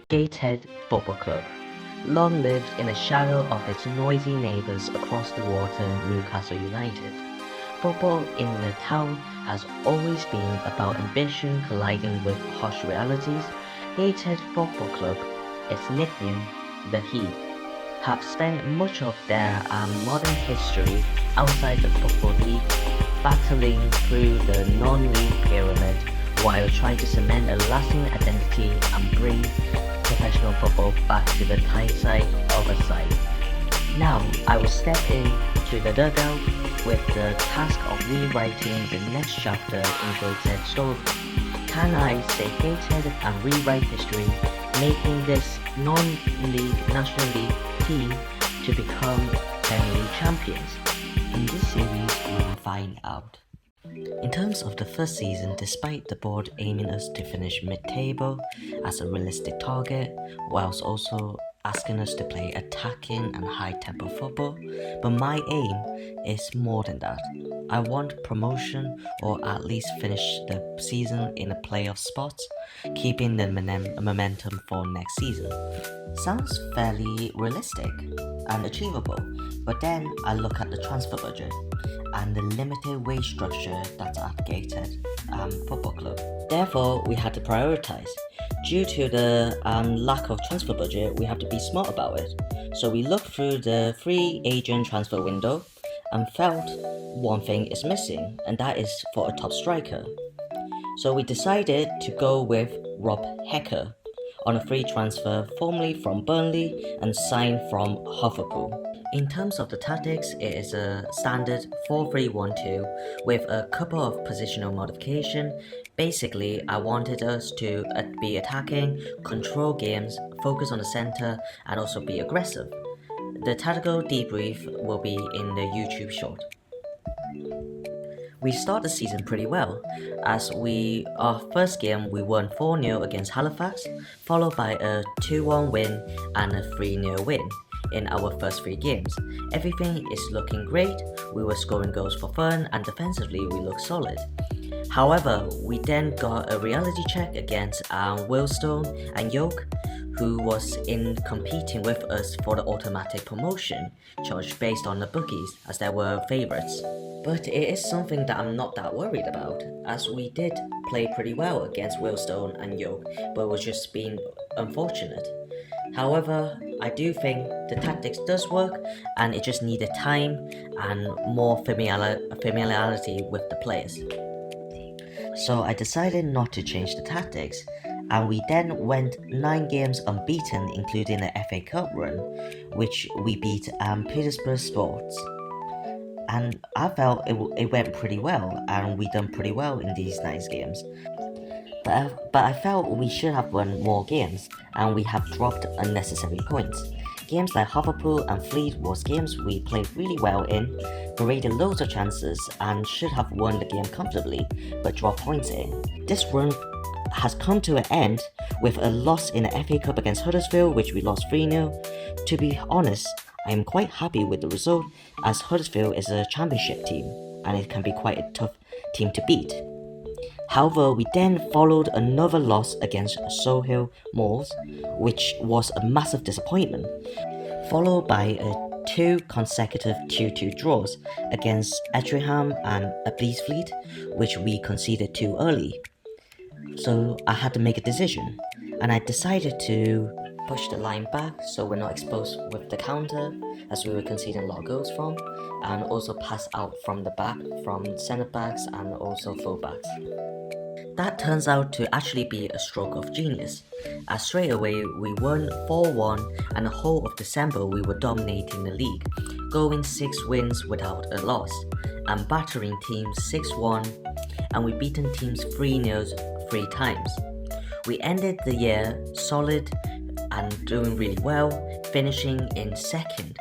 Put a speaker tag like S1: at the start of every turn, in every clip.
S1: Gateshead Football Club long lived in the shadow of its noisy neighbours across the water, Newcastle United. Football in the town has always been about ambition colliding with harsh realities. Gateshead Football Club, its nickname, the Heat, have spent much of their modern history outside the Football League, battling through the non-league pyramid while trying to cement a lasting identity and bring professional football back to the Tyneside of a side. Now, I will step in to the dugout with the task of rewriting the next chapter in Gateshead's story. Can I stay Gateshead and rewrite history, making this non-league National League team to become Premier League champions? In this series, we will find out. In terms of the first season, despite the board aiming us to finish mid-table as a realistic target, whilst also asking us to play attacking and high-tempo football, but my aim is more than that. I want promotion or at least finish the season in a playoff spot, keeping the momentum for next season. Sounds fairly realistic and achievable, but then I look at the transfer budget and the limited wage structure that's at Gateshead Football Club. Therefore, we had to prioritize. Due to the lack of transfer budget, we have to be smart about it. So we looked through the free agent transfer window and felt one thing is missing, and that is for a top striker. So we decided to go with Rob Hecker on a free transfer, formerly from Burnley and signed from Liverpool. In terms of the tactics, it is a standard 4-3-1-2 with a couple of positional modification. Basically, I wanted us to be attacking, control games, focus on the center, and also be aggressive. The tactical debrief will be in the YouTube short. We start the season pretty well, as our first game we won 4-0 against Halifax, followed by a 2-1 win and a 3-0 win in our first 3 games. Everything is looking great, we were scoring goals for fun, and defensively we look solid. However, we then got a reality check against Willstone and Yoke, who was in competing with us for the automatic promotion charge based on the bookies, as they were favourites. But it is something that I'm not that worried about, as we did play pretty well against Willstone and Yoke, but it was just being unfortunate. However, I do think the tactics does work, and it just needed time and more familiarity with the players. So I decided not to change the tactics, and we then went 9 games unbeaten, including the FA Cup run, which we beat Peterborough Sports. And I felt it went pretty well, and we done pretty well in these 9 games. But I felt we should have won more games, and we have dropped unnecessary points. Games like Liverpool and Fleet was games we played really well in, created loads of chances, and should have won the game comfortably, but dropped points in. This run has come to an end with a loss in the FA Cup against Huddersfield, which we lost 3-0. To be honest, I am quite happy with the result, as Huddersfield is a championship team, and it can be quite a tough team to beat. However, we then followed another loss against Sohill Moors, which was a massive disappointment, followed by 2 consecutive 2-2 draws against Etringham and Fleet, which we conceded too early. So I had to make a decision, and I decided to push the line back so we're not exposed with the counter, as we were conceding a lot of goals from, and also pass out from the back from centre backs and also full backs. That turns out to actually be a stroke of genius, as straight away we won 4-1, and the whole of December we were dominating the league, going 6 wins without a loss, and battering teams 6-1, and we beaten teams 3-0 3 times. We ended the year solid and doing really well, finishing in 2nd,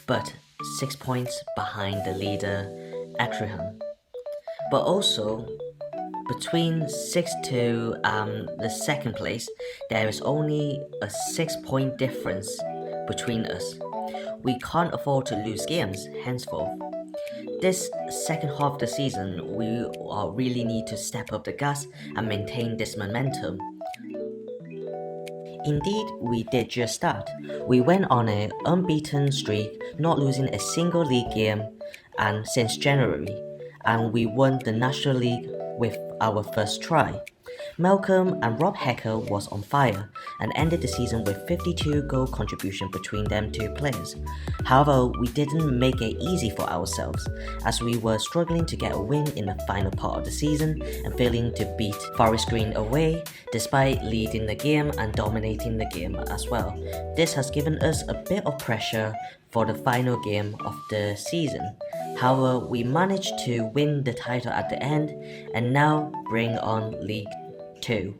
S1: but 6 points behind the leader Etringham. But also, between 6th to the 2nd place, there is only a 6-point difference between us. We can't afford to lose games henceforth. This second half of the season, we really need to step up the gas and maintain this momentum. Indeed, we did just that. We went on an unbeaten streak, not losing a single league game and since January, and we won the National League with our first try. Malcolm and Rob Hecker was on fire and ended the season with 52 goal contribution between them two players. However, we didn't make it easy for ourselves as we were struggling to get a win in the final part of the season and failing to beat Forest Green away despite leading the game and dominating the game as well. This has given us a bit of pressure for the final game of the season. However, we managed to win the title at the end and now bring on League 2.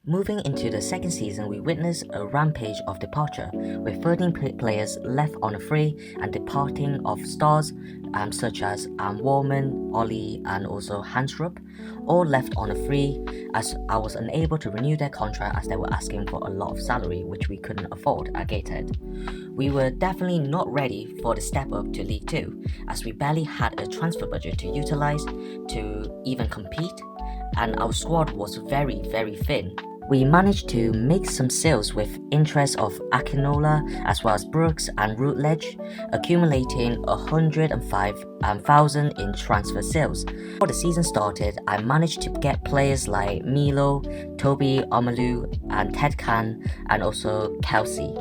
S1: Moving into the second season, we witnessed a rampage of departure, with 13 players left on a free and departing of stars such as Warman, Ollie and also Hansrup, all left on a free as I was unable to renew their contract as they were asking for a lot of salary which we couldn't afford at Gateshead. We were definitely not ready for the step up to League 2 as we barely had a transfer budget to utilise to even compete, and our squad was very thin. We managed to make some sales with interest of Akinola as well as Brooks and Routledge, accumulating 105,000 in transfer sales. Before the season started, I managed to get players like Milo, Toby Omalu and Ted Khan and also Kelsey,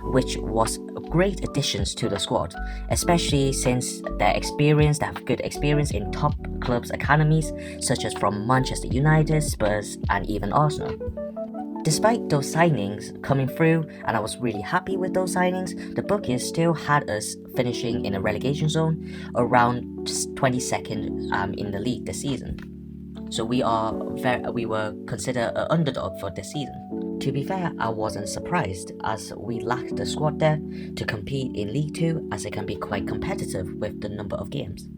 S1: which was great additions to the squad, especially since they have good experience in top clubs' academies such as from Manchester United, Spurs and even Arsenal. Despite those signings coming through, and I was really happy with those signings, the bookies still had us finishing in a relegation zone around 22nd in the league this season. So we were considered an underdog for this season. To be fair, I wasn't surprised as we lacked the squad there to compete in League 2 as it can be quite competitive with the number of games.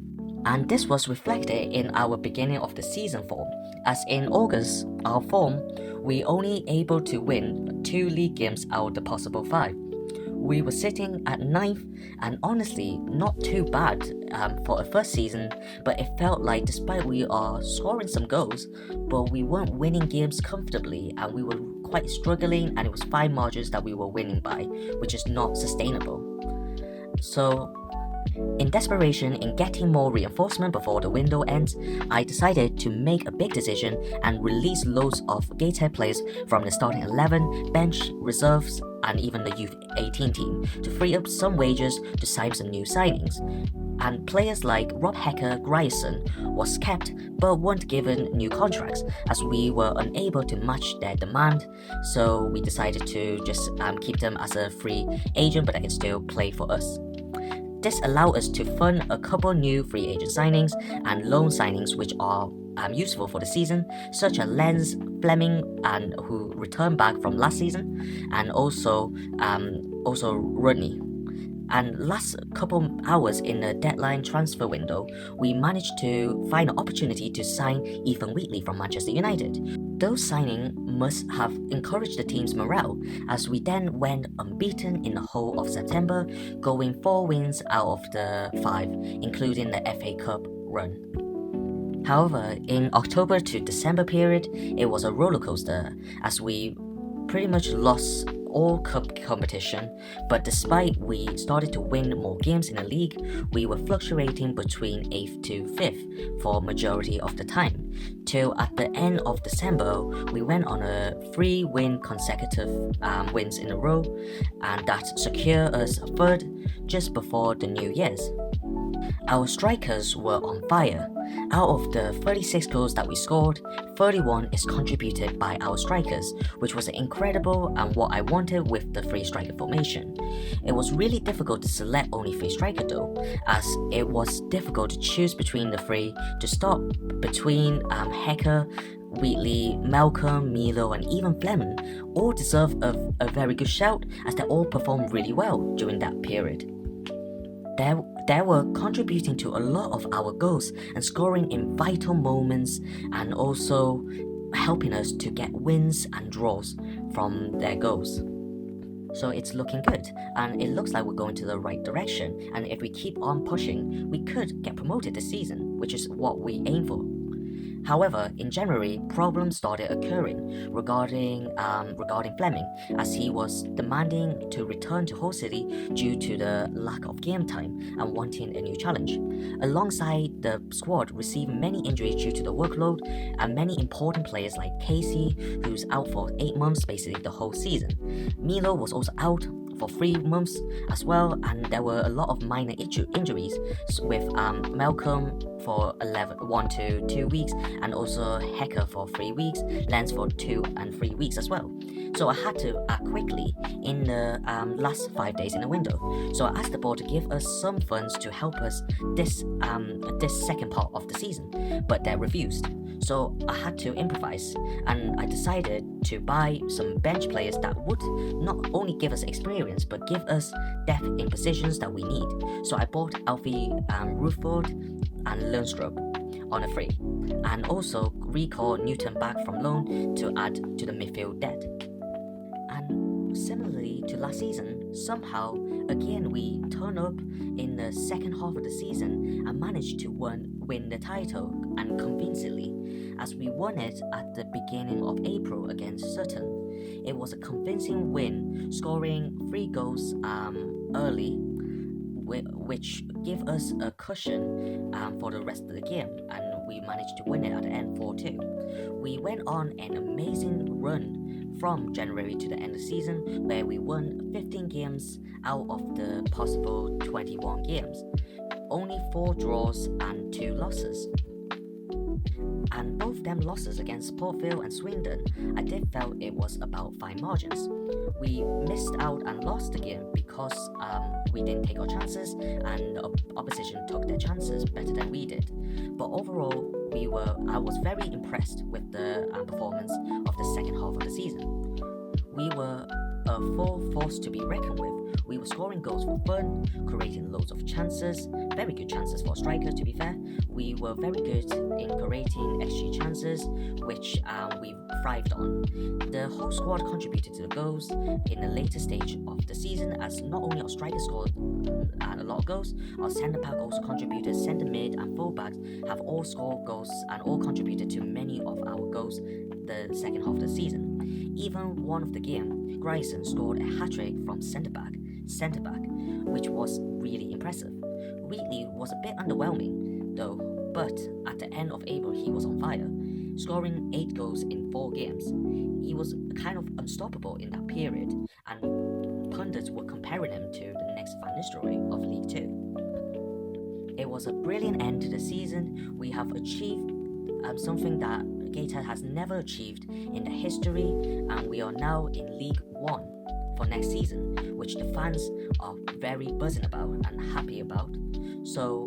S1: And this was reflected in our beginning of the season form, as in August, our form, we only able to win 2 league games out of the possible 5. We were sitting at 9th and honestly not too bad for a first season, but it felt like despite we are scoring some goals, but we weren't winning games comfortably and we were quite struggling, and it was 5 margins that we were winning by, which is not sustainable. So in desperation in getting more reinforcement before the window ends, I decided to make a big decision and release loads of Gateshead players from the starting 11, bench, reserves and even the youth 18 team to free up some wages to sign some new signings. And players like Rob Hecker, Grierson was kept but weren't given new contracts as we were unable to match their demand, so we decided to just keep them as a free agent but they can still play for us. This allowed us to fund a couple new free agent signings and loan signings which are useful for the season, such as Lenz, Fleming, and who returned back from last season, and also Rodney. And last couple hours in the deadline transfer window, we managed to find an opportunity to sign Ethan Wheatley from Manchester United. Those signings must have encouraged the team's morale, as we then went unbeaten in the whole of September, going 4 wins out of the 5, including the FA Cup run. However, in October to December period, it was a roller coaster as we pretty much lost all cup competition, but despite we started to win more games in the league, we were fluctuating between 8th to 5th for majority of the time, till at the end of December we went on a 3 consecutive wins in a row, and that secured us 3rd just before the New Year's. Our strikers were on fire. Out of the 36 goals that we scored, 31 is contributed by our strikers, which was incredible and what I wanted with the 3 striker formation. It was really difficult to select only 3 striker though, as it was difficult to choose between the 3 to stop between Hecker, Wheatley, Malcolm, Milo and even Fleming all deserve a very good shout as they all performed really well during that period. They were contributing to a lot of our goals and scoring in vital moments and also helping us to get wins and draws from their goals. So it's looking good and it looks like we're going to the right direction, and if we keep on pushing we could get promoted this season, which is what we aim for. However, in January, problems started occurring regarding Fleming, as he was demanding to return to host city due to the lack of game time and wanting a new challenge. Alongside, the squad received many injuries due to the workload, and many important players like Casey, who's out for 8 months, basically the whole season. Milo was also out for 3 months as well, and there were a lot of minor injuries with Malcolm for 1 to 2 weeks, and also Hecker for 3 weeks, Lance for 2 and 3 weeks as well. So I had to act quickly in the last 5 days in the window. So I asked the board to give us some funds to help us this second part of the season, but they refused. So I had to improvise, and I decided to buy some bench players that would not only give us experience but give us depth in positions that we need. So I bought Alfie Rutherford and Lundstrup on a free, and also recalled Newton back from loan to add to the midfield depth. And similarly to last season, somehow again we turn up in the second half of the season and managed to win the title, and convincingly, as we won it at the beginning of April against Sutton. It was a convincing win, scoring 3 goals early, which gave us a cushion for the rest of the game, and we managed to win it at the end 4-2. We went on an amazing run from January to the end of the season, where we won 15 games out of the possible 21 games. Only 4 draws and 2 losses. And both them losses against Portville and Swindon, I did felt it was about fine margins. We missed out and lost the game because we didn't take our chances, and the opposition took their chances better than we did. But overall, I was very impressed with the performance of the second half of the season. We were a full force to be reckoned with. We were scoring goals for fun, creating loads of chances, very good chances for strikers to be fair. We were very good in creating XG chances, which we thrived on. The whole squad contributed to the goals in the later stage of the season, as not only our strikers scored a lot of goals, our centre back also contributed, centre mid and full backs have all scored goals and all contributed to many of our goals the second half of the season. Even one of the game, Grayson scored a hat-trick from centre back, which was really impressive. Wheatley was a bit underwhelming though, but at the end of April he was on fire, scoring 8 goals in 4 games. He was kind of unstoppable in that period, and pundits were comparing him to the next Van Nistelrooy of League 2. It was a brilliant end to the season. We have achieved something that Gateshead has never achieved in the history, and we are now in League 1 for next season, which the fans are very buzzing about and happy about. So,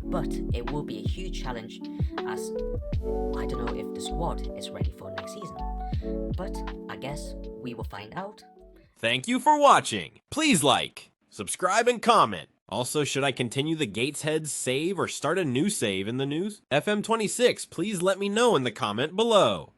S1: but it will be a huge challenge, as I don't know if the squad is ready for next season. But I guess we will find out.
S2: Thank you for watching. Please like, subscribe, and comment. Also, should I continue the Gateshead save or start a new save in the news? FM26, please let me know in the comment below.